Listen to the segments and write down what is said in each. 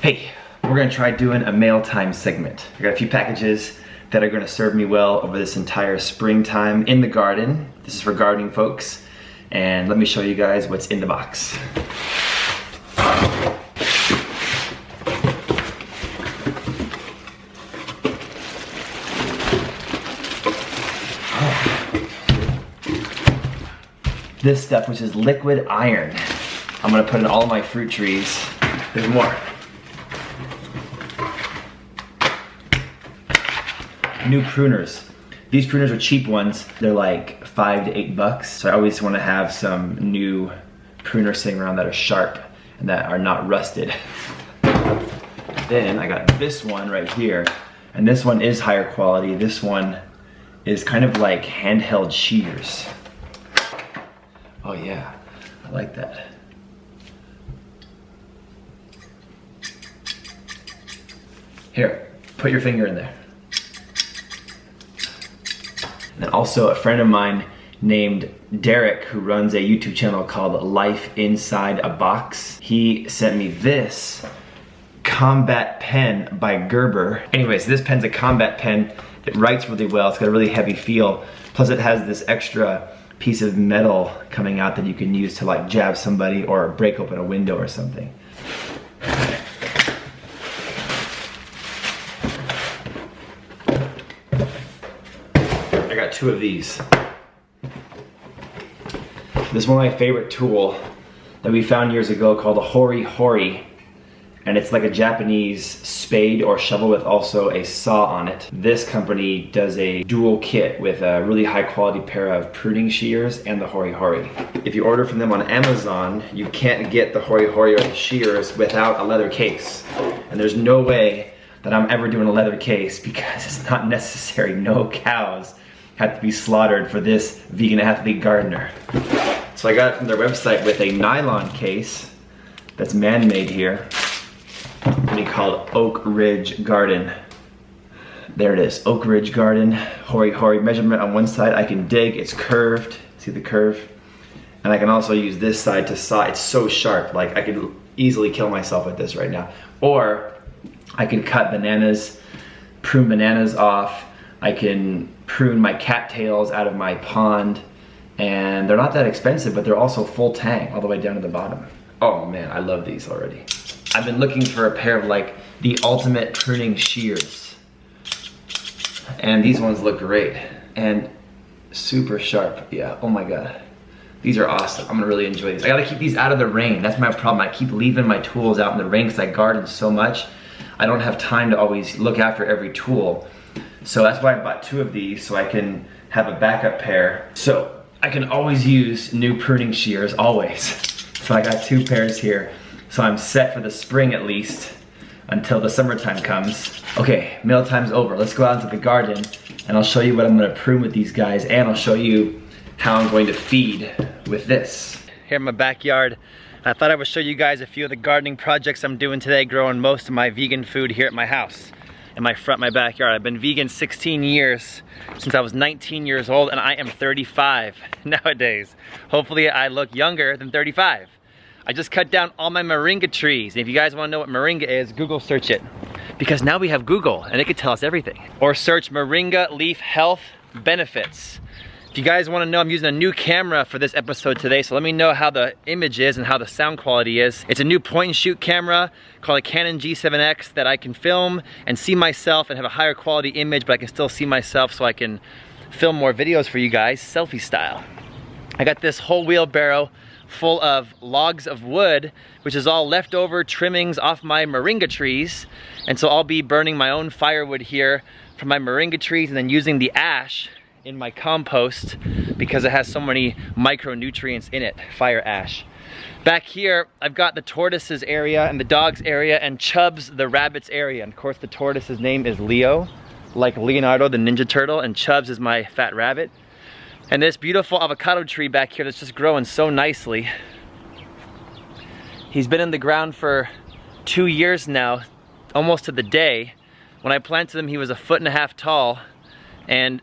Hey, we're gonna try doing a mail time segment. I got a few packages that are gonna serve me well over this entire springtime in the garden. This is for gardening folks. And let me show you guys what's in the box. This stuff, which is liquid iron. I'm gonna put in all of my fruit trees. There's more. New pruners. These pruners are cheap ones. They're like $5 to $8. So I always want to have some new pruners sitting around that are sharp and that are not rusted. Then I got this one right here. And this one is higher quality. This one is kind of like handheld shears. Oh yeah, I like that. Here, put your finger in there. And also a friend of mine named Derek, who runs a YouTube channel called Life Inside a Box. He sent me this combat pen by Gerber. Anyways, this pen's a combat pen. It writes really well. It's got a really heavy feel. Plus it has this extra piece of metal coming out that you can use to like jab somebody or break open a window or something. I got two of these. This is one of my favorite tool that we found years ago called a hori-hori. And it's like a Japanese spade or shovel with also a saw on it. This company does a dual kit with a really high quality pair of pruning shears and the hori-hori. If you order from them on Amazon, you can't get the hori-hori or the shears without a leather case. And there's no way that I'm ever doing a leather case because it's not necessary. No cows have to be slaughtered for this vegan athlete gardener. So I got it from their website with a nylon case that's man-made here. Company called Oak Ridge Garden. There it is, Oak Ridge Garden, hori-hori. Measurement on one side I can dig, it's curved, see the curve? And I can also use this side to saw, it's so sharp, like I could easily kill myself with this right now. Or I can cut bananas, prune bananas off, I can prune my cattails out of my pond, and they're not that expensive, but they're also full tang all the way down to the bottom. Oh man, I love these already. I've been looking for a pair of like the ultimate pruning shears. And these ones look great and super sharp. Yeah, oh my God. These are awesome. I'm gonna really enjoy these. I gotta keep these out of the rain. That's my problem. I keep leaving my tools out in the rain because I garden so much. I don't have time to always look after every tool. So that's why I bought two of these so I can have a backup pair. So I can always use new pruning shears, always. So I got two pairs here. So I'm set for the spring at least, until the summertime comes. Okay, meal time's over. Let's go out into the garden and I'll show you what I'm gonna prune with these guys and I'll show you how I'm going to feed with this. Here in my backyard, I thought I would show you guys a few of the gardening projects I'm doing today, growing most of my vegan food here at my house, in my backyard. I've been vegan 16 years, since I was 19 years old, and I am 35 nowadays. Hopefully I look younger than 35. I just cut down all my moringa trees. And if you guys wanna know what moringa is, Google search it. Because now we have Google and it can tell us everything. Or search moringa leaf health benefits. If you guys wanna know, I'm using a new camera for this episode today, so let me know how the image is and how the sound quality is. It's a new point and shoot camera called a Canon G7X that I can film and see myself and have a higher quality image, but I can still see myself so I can film more videos for you guys, selfie style. I got this whole wheelbarrow full of logs of wood, which is all leftover trimmings off my moringa trees. And so I'll be burning my own firewood here from my moringa trees and then using the ash in my compost because it has so many micronutrients in it, fire ash. Back here, I've got the tortoises area and the dogs area and Chubbs, the rabbits area. And of course the tortoise's name is Leo, like Leonardo the Ninja Turtle, and Chubbs is my fat rabbit. And this beautiful avocado tree back here that's just growing so nicely. He's been in the ground for 2 years now, almost to the day. When I planted him, he was 1.5 feet tall, and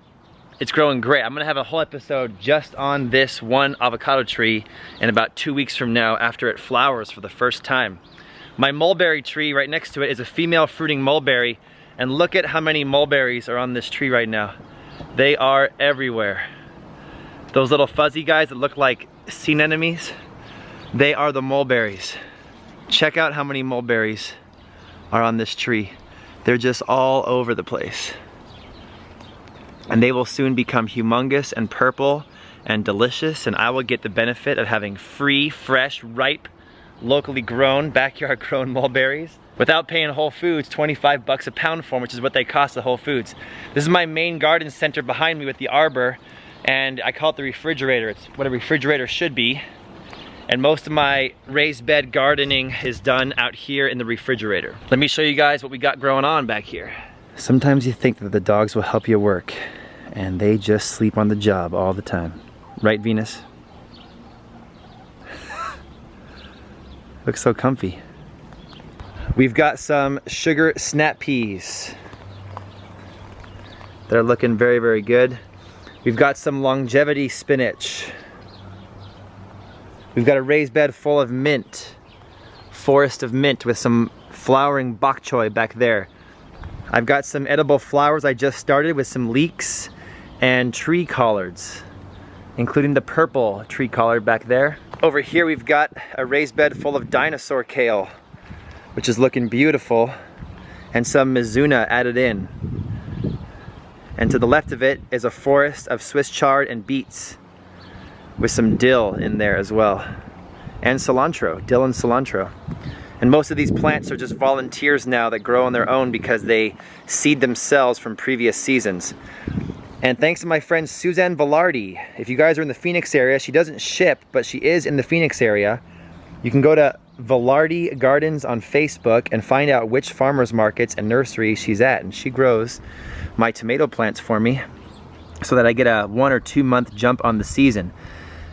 it's growing great. I'm gonna have a whole episode just on this one avocado tree in about 2 weeks from now after it flowers for the first time. My mulberry tree right next to it is a female fruiting mulberry, and look at how many mulberries are on this tree right now. They are everywhere. Those little fuzzy guys that look like sea anemones, they are the mulberries. Check out how many mulberries are on this tree. They're just all over the place. And they will soon become humongous and purple and delicious, and I will get the benefit of having free, fresh, ripe, locally grown, backyard grown mulberries without paying Whole Foods 25 bucks a pound for them, which is what they cost at Whole Foods. This is my main garden center behind me with the arbor, and I call it the refrigerator. It's what a refrigerator should be. And most of my raised bed gardening is done out here in the refrigerator. Let me show you guys what we got growing on back here. Sometimes you think that the dogs will help you work, and they just sleep on the job all the time. Right, Venus? Looks so comfy. We've got some sugar snap peas. They're looking very, very good. We've got some longevity spinach. We've got a raised bed full of mint. Forest of mint with some flowering bok choy back there. I've got some edible flowers I just started with some leeks and tree collards, including the purple tree collard back there. Over here we've got a raised bed full of dinosaur kale, which is looking beautiful, and some mizuna added in. And to the left of it is a forest of Swiss chard and beets with some dill in there as well. And cilantro, dill and cilantro. And most of these plants are just volunteers now that grow on their own because they seed themselves from previous seasons. And thanks to my friend Suzanne Velarde. If you guys are in the Phoenix area, she doesn't ship, but she is in the Phoenix area. You can go to Velarde Gardens on Facebook and find out which farmers markets and nurseries she's at. And she grows my tomato plants for me so that I get a 1 or 2 month jump on the season.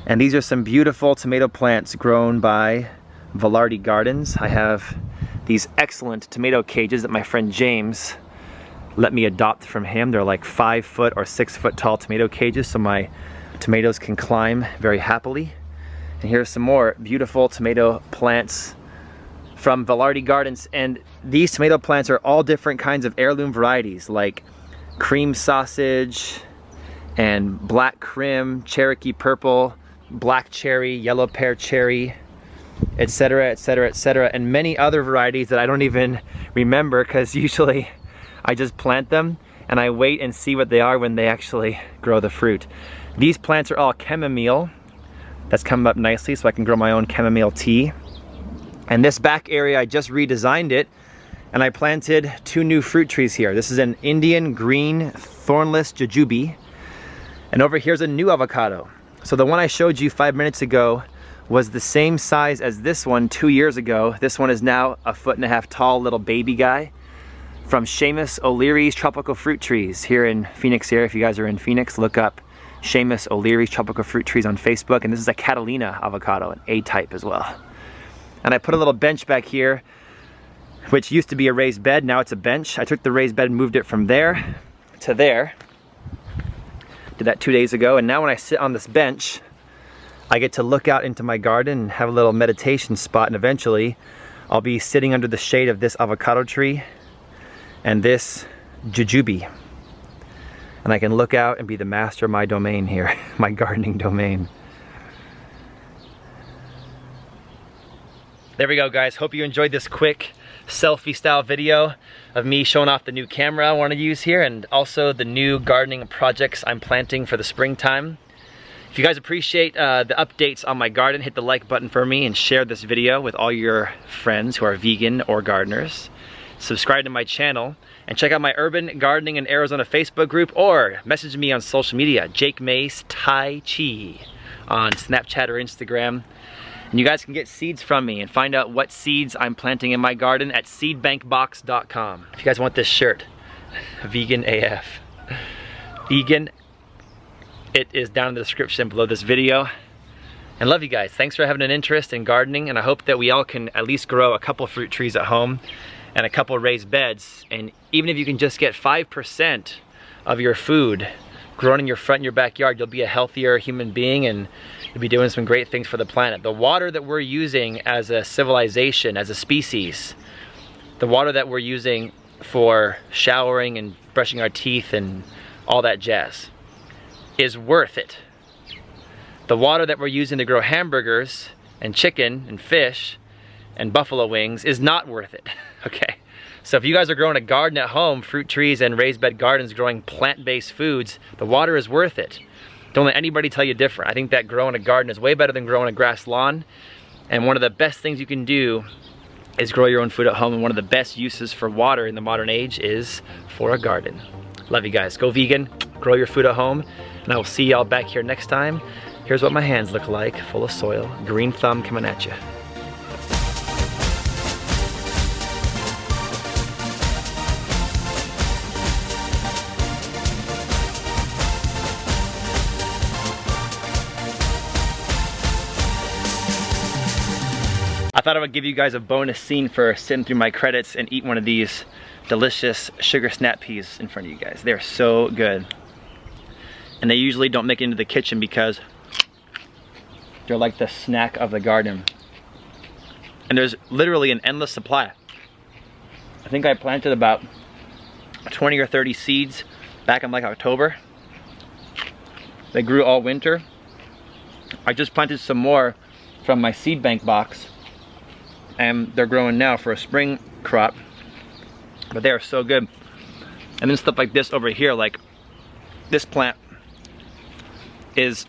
And these are some beautiful tomato plants grown by Velarde Gardens. I have these excellent tomato cages that my friend James let me adopt from him. They're like 5 foot or 6 foot tall tomato cages, so my tomatoes can climb very happily. And here's some more beautiful tomato plants from Velarde Gardens. And these tomato plants are all different kinds of heirloom varieties, like cream sausage and black crim, Cherokee purple, black cherry, yellow pear cherry, etc., etc., etc., and many other varieties that I don't even remember, because usually I just plant them and I wait and see what they are when they actually grow the fruit. These plants are all chamomile. That's come up nicely so I can grow my own chamomile tea. And this back area, I just redesigned it and I planted 2 new fruit trees here. This is an Indian green thornless jujube, and over here's a new avocado. So the one I showed you 5 minutes ago was the same size as this one 2 years ago. This one is now a 1.5 foot tall little baby guy from Seamus O'Leary's Tropical Fruit Trees here in Phoenix area. If you guys are in Phoenix, look up Seamus O'Leary's Tropical Fruit Trees on Facebook. And this is a Catalina avocado, an A-type as well. And I put a little bench back here, which used to be a raised bed. Now it's a bench. I took the raised bed and moved it from there to there. Did that 2 days ago. And now when I sit on this bench, I get to look out into my garden and have a little meditation spot. And eventually I'll be sitting under the shade of this avocado tree and this jujube. And I can look out and be the master of my domain here, my gardening domain. There we go, guys. Hope you enjoyed this quick selfie style video of me showing off the new camera I want to use here, and also the new gardening projects I'm planting for the springtime. If you guys appreciate the updates on my garden, hit the like button for me and share this video with all your friends who are vegan or gardeners. Subscribe to my channel and check out my Urban Gardening in Arizona Facebook group, or message me on social media, Jake Mace Tai Chi, on Snapchat or Instagram. And you guys can get seeds from me and find out what seeds I'm planting in my garden at seedbankbox.com. If you guys want this shirt, vegan AF. Vegan, it is down in the description below this video. And love you guys. Thanks for having an interest in gardening, and I hope that we all can at least grow a couple fruit trees at home and a couple raised beds. And even if you can just get 5% of your food grown in your front and your backyard, you'll be a healthier human being, and you'll be doing some great things for the planet. The water that we're using as a civilization, as a species, the water that we're using for showering and brushing our teeth and all that jazz is worth it. The water that we're using to grow hamburgers and chicken and fish and buffalo wings is not worth it, okay? So if you guys are growing a garden at home, fruit trees and raised bed gardens growing plant-based foods, the water is worth it. Don't let anybody tell you different. I think that growing a garden is way better than growing a grass lawn. And one of the best things you can do is grow your own food at home. And one of the best uses for water in the modern age is for a garden. Love you guys. Go vegan, grow your food at home, and I will see y'all back here next time. Here's what my hands look like, full of soil. Green thumb coming at you. I thought I would give you guys a bonus scene for sitting through my credits and eat one of these delicious sugar snap peas in front of you guys. They're so good. And they usually don't make it into the kitchen because they're like the snack of the garden. And there's literally an endless supply. I think I planted about 20 or 30 seeds back in like October. They grew all winter. I just planted some more from my seed bank box, and they're growing now for a spring crop, but they are so good. And then stuff like this over here, like this plant is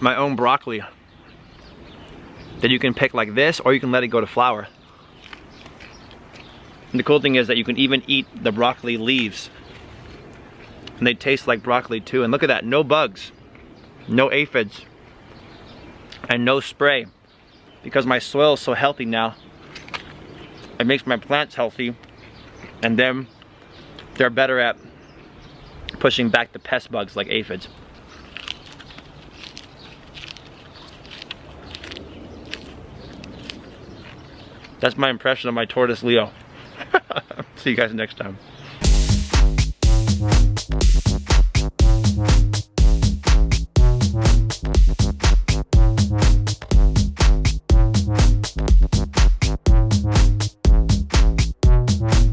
my own broccoli that you can pick like this, or you can let it go to flower. And the cool thing is that you can even eat the broccoli leaves, and they taste like broccoli too. And look at that, no bugs, no aphids, and no spray. Because my soil is so healthy now, it makes my plants healthy, and then they're better at pushing back the pest bugs like aphids. That's my impression of my tortoise Leo. See you guys next time.